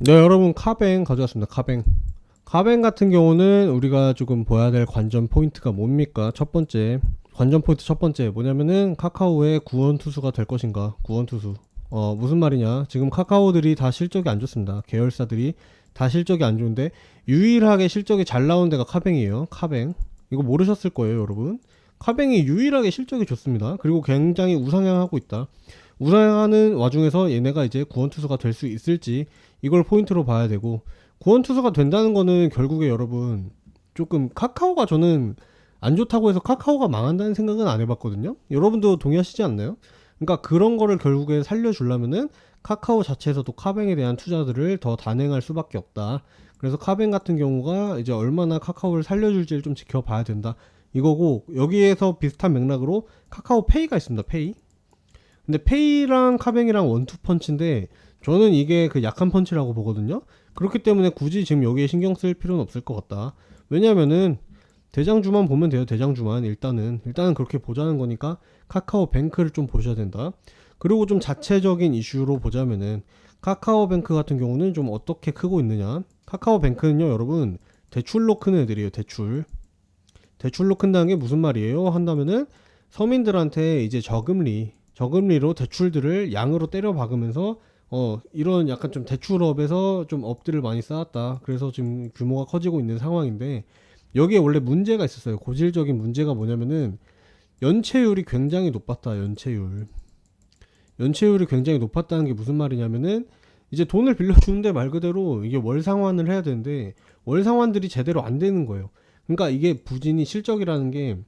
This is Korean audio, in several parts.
네, 여러분 카뱅 가져왔습니다. 카뱅 같은 경우는 우리가 조금 봐야 될 관전 포인트가 뭡니까? 첫 번째 관전 포인트 첫 번째 뭐냐면은 카카오의 구원 투수가 될 것인가? 구원 투수. 무슨 말이냐? 지금 카카오들이 다 실적이 안 좋습니다. 계열사들이 다 실적이 안 좋은데 유일하게 실적이 잘 나온 데가 카뱅이에요. 카뱅. 이거 모르셨을 거예요, 여러분. 카뱅이 유일하게 실적이 좋습니다. 그리고 굉장히 우상향하고 있다. 우상향하는 와중에서 얘네가 이제 구원 투수가 될 수 있을지 이걸 포인트로 봐야 되고, 구원 투수가 된다는 거는 결국에 여러분 조금 카카오가, 저는 안 좋다고 해서 카카오가 망한다는 생각은 안 해봤거든요. 여러분도 동의하시지 않나요? 그러니까 그런 거를 결국에 살려주려면은 카카오 자체에서도 카뱅에 대한 투자들을 더 단행할 수밖에 없다. 그래서 카뱅 같은 경우가 이제 얼마나 카카오를 살려줄지를 좀 지켜봐야 된다 이거고, 여기에서 비슷한 맥락으로 카카오페이가 있습니다. 페이. 근데 페이랑 카뱅이랑 원투펀치인데 저는 이게 그 약한 펀치라고 보거든요. 그렇기 때문에 굳이 지금 여기에 신경 쓸 필요는 없을 것 같다. 왜냐면은 대장주만 보면 돼요. 대장주만 일단은 그렇게 보자는 거니까 카카오뱅크를 좀 보셔야 된다. 그리고 좀 자체적인 이슈로 보자면은 카카오뱅크 같은 경우는 좀 어떻게 크고 있느냐. 카카오뱅크는요, 여러분 대출로 큰 애들이에요. 대출로 큰다는 게 무슨 말이에요 한다면은 서민들한테 이제 저금리로 대출들을 양으로 때려 박으면서 이런 약간 좀 대출업에서 좀 업들을 많이 쌓았다. 그래서 지금 규모가 커지고 있는 상황인데, 여기에 원래 문제가 있었어요. 고질적인 문제가 뭐냐면은 연체율이 굉장히 높았다. 연체율이 굉장히 높았다는 게 무슨 말이냐면은 이제 돈을 빌려주는데 말 그대로 이게 월 상환을 해야 되는데 월 상환들이 제대로 안 되는 거예요. 그러니까 이게 부진이 실적이라는 게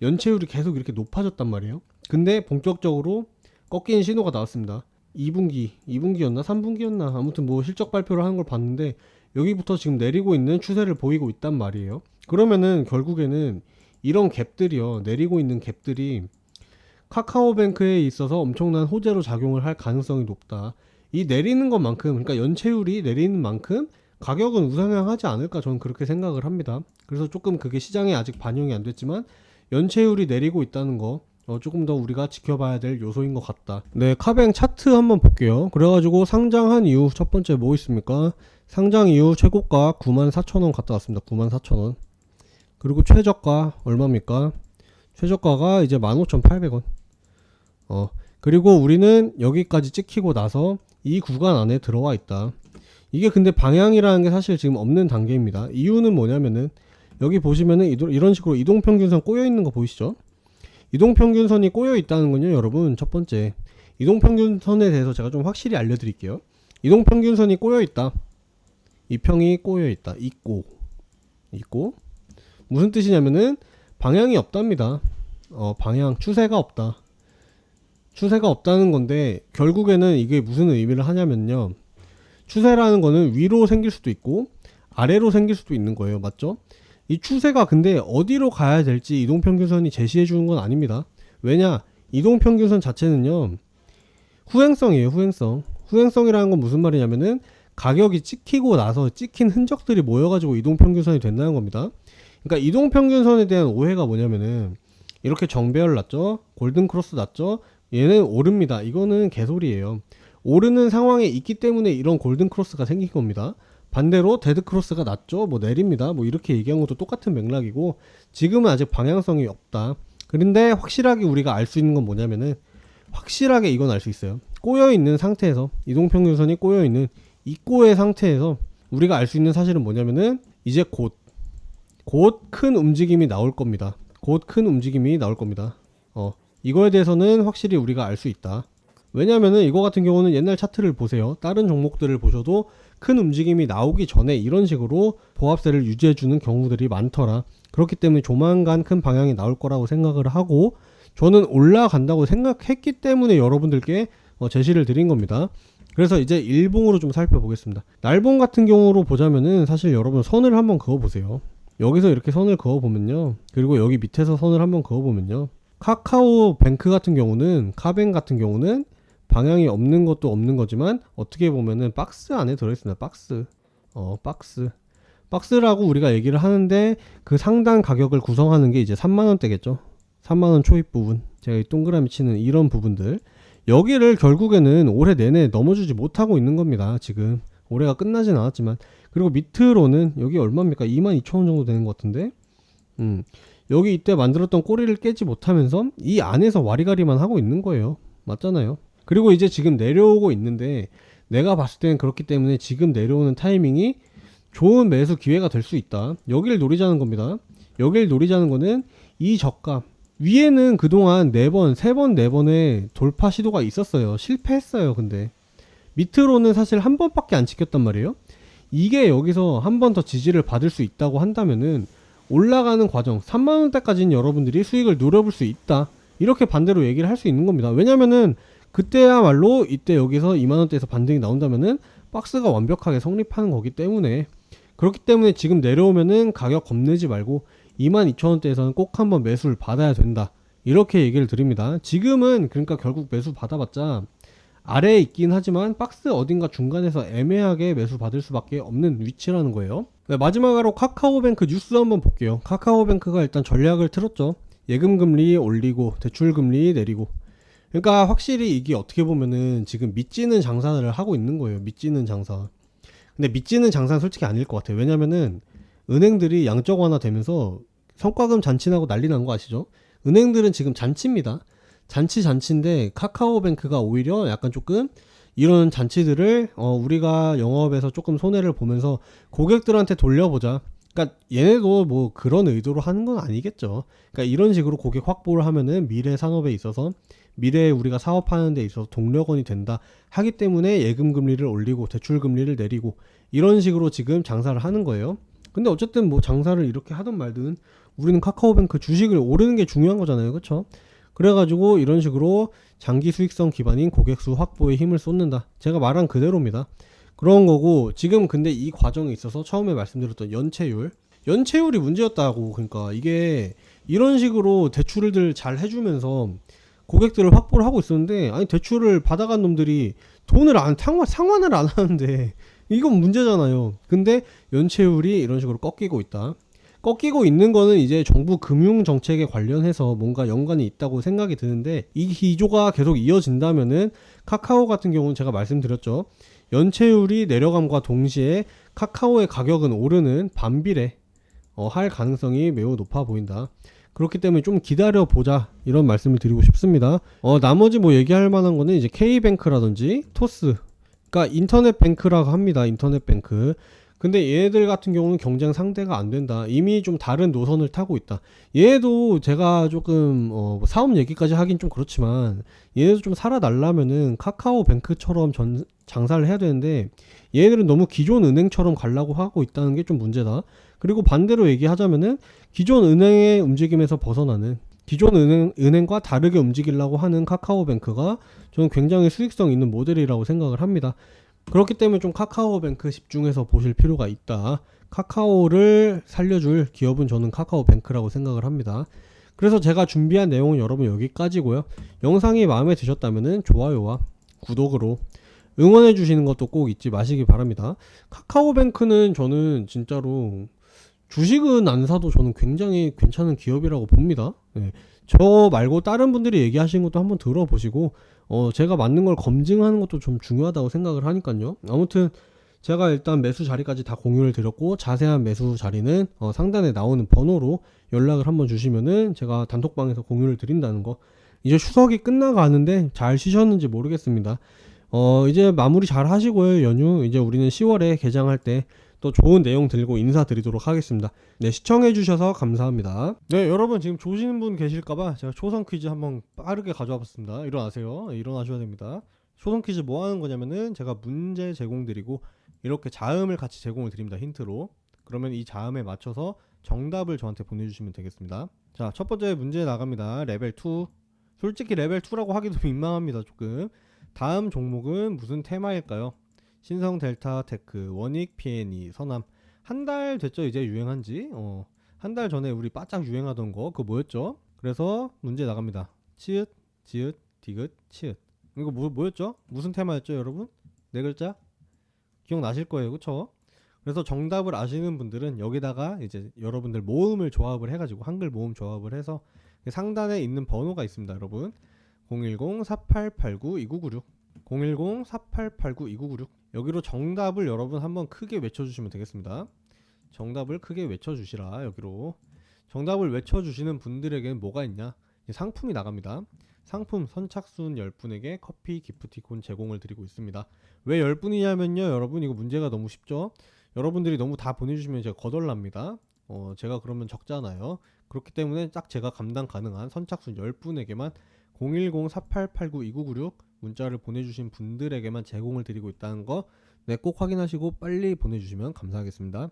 연체율이 계속 이렇게 높아졌단 말이에요. 근데 본격적으로 꺾이는 신호가 나왔습니다. 2분기였나 3분기였나 아무튼 뭐 실적 발표를 하는 걸 봤는데 여기부터 지금 내리고 있는 추세를 보이고 있단 말이에요. 그러면은 결국에는 이런 갭들이요, 내리고 있는 갭들이 카카오뱅크에 있어서 엄청난 호재로 작용을 할 가능성이 높다. 이 내리는 것만큼, 그러니까 연체율이 내리는 만큼 가격은 우상향하지 않을까, 저는 그렇게 생각을 합니다. 그래서 조금 그게 시장에 아직 반영이 안 됐지만 연체율이 내리고 있다는 거 조금 더 우리가 지켜봐야 될 요소인 것 같다. 네, 카뱅 차트 한번 볼게요. 그래가지고 상장한 이후 첫 번째 뭐 있습니까? 상장 이후 최고가 94,000원 갔다 왔습니다. 94,000원. 그리고 최저가 얼마입니까? 최저가가 이제 15,800원. 그리고 우리는 여기까지 찍히고 나서 이 구간 안에 들어와 있다. 이게 근데 방향이라는 게 사실 지금 없는 단계입니다. 이유는 뭐냐면은 여기 보시면은 이런 식으로 이동평균선 꼬여 있는 거 보이시죠? 이동평균선이 꼬여 있다는 건요, 여러분, 첫 번째 이동평균선에 대해서 제가 좀 확실히 알려드릴게요. 이동평균선이 꼬여 있다. 이 평이 꼬여 있다. 있고 무슨 뜻이냐면은 방향이 없답니다. 방향, 추세가 없다는 건데, 결국에는 이게 무슨 의미를 하냐면요, 추세라는 거는 위로 생길 수도 있고 아래로 생길 수도 있는 거예요. 맞죠? 이 추세가 근데 어디로 가야 될지 이동평균선이 제시해 주는 건 아닙니다. 왜냐? 이동평균선 자체는요, 후행성이에요. 후행성이라는 건 무슨 말이냐면은 가격이 찍히고 나서 찍힌 흔적들이 모여가지고 이동평균선이 된다는 겁니다. 그러니까 이동평균선에 대한 오해가 뭐냐면은 이렇게 정배열 났죠, 골든크로스 났죠, 얘는 오릅니다. 이거는 개소리예요. 오르는 상황에 있기 때문에 이런 골든크로스가 생긴 겁니다. 반대로 데드크로스가 났죠, 뭐 내립니다, 뭐 이렇게 얘기한 것도 똑같은 맥락이고, 지금은 아직 방향성이 없다. 그런데 확실하게 우리가 알 수 있는 건 뭐냐면은, 확실하게 이건 알 수 있어요. 꼬여있는 상태에서, 이동평균선이 꼬여있는 이 꼬의 상태에서 우리가 알 수 있는 사실은 뭐냐면은 이제 곧 큰 움직임이 나올 겁니다. 이거에 대해서는 확실히 우리가 알 수 있다. 왜냐면은 이거 같은 경우는 옛날 차트를 보세요. 다른 종목들을 보셔도 큰 움직임이 나오기 전에 이런 식으로 보합세를 유지해주는 경우들이 많더라. 그렇기 때문에 조만간 큰 방향이 나올 거라고 생각을 하고, 저는 올라간다고 생각했기 때문에 여러분들께 제시를 드린 겁니다. 그래서 이제 일봉으로 좀 살펴보겠습니다. 날봉 같은 경우로 보자면은 사실 여러분 선을 한번 그어보세요. 여기서 이렇게 선을 그어보면요, 그리고 여기 밑에서 선을 한번 그어보면요, 카카오뱅크 같은 경우는, 카뱅 같은 경우는 방향이 없는 것도 없는 거지만 어떻게 보면은 박스 안에 들어있습니다. 박스라고 우리가 얘기를 하는데, 그 상단 가격을 구성하는 게 이제 3만원대겠죠. 3만원 초입 부분, 제가 이 동그라미 치는 이런 부분들, 여기를 결국에는 올해 내내 넘어주지 못하고 있는 겁니다. 지금 올해가 끝나진 않았지만. 그리고 밑으로는 여기 얼마입니까? 22,000원 정도 되는 것 같은데. 여기 이때 만들었던 꼬리를 깨지 못하면서 이 안에서 와리가리만 하고 있는 거예요. 맞잖아요. 그리고 이제 지금 내려오고 있는데, 내가 봤을 때는 그렇기 때문에 지금 내려오는 타이밍이 좋은 매수 기회가 될 수 있다. 여기를 노리자는 겁니다. 여기를 노리자는 거는 이 저가 위에는 그동안 4번, 3번, 4번의 돌파 시도가 있었어요. 실패했어요. 근데 밑으로는 사실 한 번밖에 안 찍혔단 말이에요. 이게 여기서 한 번 더 지지를 받을 수 있다고 한다면은 올라가는 과정 3만원대까지는 여러분들이 수익을 누려볼 수 있다, 이렇게 반대로 얘기를 할 수 있는 겁니다. 왜냐면은 그때야말로 이때 여기서 2만원대에서 반등이 나온다면은 박스가 완벽하게 성립하는 거기 때문에, 그렇기 때문에 지금 내려오면은 가격 겁내지 말고 22,000원대에서는 꼭 한번 매수를 받아야 된다, 이렇게 얘기를 드립니다. 지금은 그러니까 결국 매수 받아봤자 아래에 있긴 하지만 박스 어딘가 중간에서 애매하게 매수 받을 수밖에 없는 위치라는 거예요. 네, 마지막으로 카카오뱅크 뉴스 한번 볼게요. 카카오뱅크가 일단 전략을 틀었죠. 예금금리 올리고 대출금리 내리고. 그러니까 확실히 이게 어떻게 보면은 지금 밑지는 장사를 하고 있는 거예요. 밑지는 장사. 근데 밑지는 장사는 솔직히 아닐 것 같아요. 왜냐면은 은행들이 양적 완화 되면서 성과금 잔치 나고 난리 난 거 아시죠? 은행들은 지금 잔치입니다. 잔치인데 카카오뱅크가 오히려 약간 조금 이런 잔치들을 우리가 영업에서 조금 손해를 보면서 고객들한테 돌려보자. 그러니까 얘네도 뭐 그런 의도로 하는 건 아니겠죠. 그러니까 이런 식으로 고객 확보를 하면은 미래 산업에 있어서, 미래에 우리가 사업하는 데 있어서 동력원이 된다 하기 때문에 예금 금리를 올리고 대출 금리를 내리고 이런 식으로 지금 장사를 하는 거예요. 근데 어쨌든 뭐 장사를 이렇게 하든 말든 우리는 카카오뱅크 주식을 오르는 게 중요한 거잖아요. 그쵸? 그래가지고 이런 식으로 장기 수익성 기반인 고객수 확보에 힘을 쏟는다. 제가 말한 그대로입니다. 그런 거고, 지금 근데 이 과정에 있어서 처음에 말씀드렸던 연체율이 문제였다고. 그러니까 이게 이런 식으로 대출을 잘 해주면서 고객들을 확보를 하고 있었는데, 아니 대출을 받아간 놈들이 돈을 상환을 안 하는데 이건 문제잖아요. 근데 연체율이 이런 식으로 꺾이고 있다. 꺾이고 있는 거는 이제 정부 금융 정책에 관련해서 뭔가 연관이 있다고 생각이 드는데, 이 기조가 계속 이어진다면은 카카오 같은 경우는 제가 말씀드렸죠. 연체율이 내려감과 동시에 카카오의 가격은 오르는 반비례 할 가능성이 매우 높아 보인다. 그렇기 때문에 좀 기다려 보자, 이런 말씀을 드리고 싶습니다. 나머지 뭐 얘기할 만한 거는 이제 K뱅크라든지 토스, 그러니까 인터넷 뱅크라고 합니다. 인터넷 뱅크. 근데 얘네들 같은 경우는 경쟁 상대가 안 된다. 이미 좀 다른 노선을 타고 있다. 얘도 제가 조금 사업 얘기까지 하긴 좀 그렇지만, 얘네도 좀 살아나려면은 카카오뱅크처럼 장사를 해야 되는데, 얘네들은 너무 기존 은행처럼 가려고 하고 있다는 게 좀 문제다. 그리고 반대로 얘기하자면은 기존 은행의 움직임에서 벗어나는, 기존 은행과 다르게 움직이려고 하는 카카오뱅크가 저는 굉장히 수익성 있는 모델이라고 생각을 합니다. 그렇기 때문에 좀 카카오뱅크 집중해서 보실 필요가 있다. 카카오를 살려줄 기업은 저는 카카오뱅크라고 생각을 합니다. 그래서 제가 준비한 내용은 여러분 여기까지고요. 영상이 마음에 드셨다면 좋아요와 구독으로 응원해 주시는 것도 꼭 잊지 마시기 바랍니다. 카카오뱅크는 저는 진짜로 주식은 안 사도 저는 굉장히 괜찮은 기업이라고 봅니다. 네. 저 말고 다른 분들이 얘기하시는 것도 한번 들어보시고 제가 맞는 걸 검증하는 것도 좀 중요하다고 생각을 하니까요. 아무튼 제가 일단 매수 자리까지 다 공유를 드렸고, 자세한 매수 자리는 상단에 나오는 번호로 연락을 한번 주시면은 제가 단톡방에서 공유를 드린다는 거. 이제 추석이 끝나가는데 잘 쉬셨는지 모르겠습니다. 이제 마무리 잘 하시고요. 연휴 이제 우리는 10월에 개장할 때 또 좋은 내용 들고 인사드리도록 하겠습니다. 네, 시청해주셔서 감사합니다. 네, 여러분 지금 조시는 분 계실까봐 제가 초성 퀴즈 한번 빠르게 가져와 봤습니다. 일어나세요. 네, 일어나셔야 됩니다. 초성 퀴즈 뭐 하는 거냐면은 제가 문제 제공드리고 이렇게 자음을 같이 제공을 드립니다. 힌트로. 그러면 이 자음에 맞춰서 정답을 저한테 보내주시면 되겠습니다. 자, 첫 번째 문제 나갑니다. 레벨 2. 솔직히 레벨 2라고 하기도 민망합니다. 조금. 다음 종목은 무슨 테마일까요? 신성 델타 테크, 원익 P&E, 선암. 한 달 됐죠 이제 유행한지. 한 달 전에 우리 바짝 유행하던 거 그거 뭐였죠? 그래서 문제 나갑니다. 치읓, 지읒, 디귿, 치읓. 이거 뭐였죠? 무슨 테마였죠 여러분? 네 글자? 기억나실 거예요, 그쵸? 그래서 정답을 아시는 분들은 여기다가 이제 여러분들 모음을 조합을 해가지고 한글 모음 조합을 해서 상단에 있는 번호가 있습니다 여러분. 010-4889-2996 010-4889-2996 여기로 정답을 여러분 한번 크게 외쳐주시면 되겠습니다. 정답을 크게 외쳐주시라. 여기로 정답을 외쳐주시는 분들에게는 뭐가 있냐, 상품이 나갑니다. 상품 선착순 10분에게 커피 기프티콘 제공을 드리고 있습니다. 왜 10분이냐면요, 여러분 이거 문제가 너무 쉽죠. 여러분들이 너무 다 보내주시면 제가 거덜납니다. 제가 그러면 적잖아요. 그렇기 때문에 딱 제가 감당 가능한 선착순 10분에게만 010-4889-2996 문자를 보내주신 분들에게만 제공을 드리고 있다는 거, 네, 꼭 확인하시고 빨리 보내주시면 감사하겠습니다.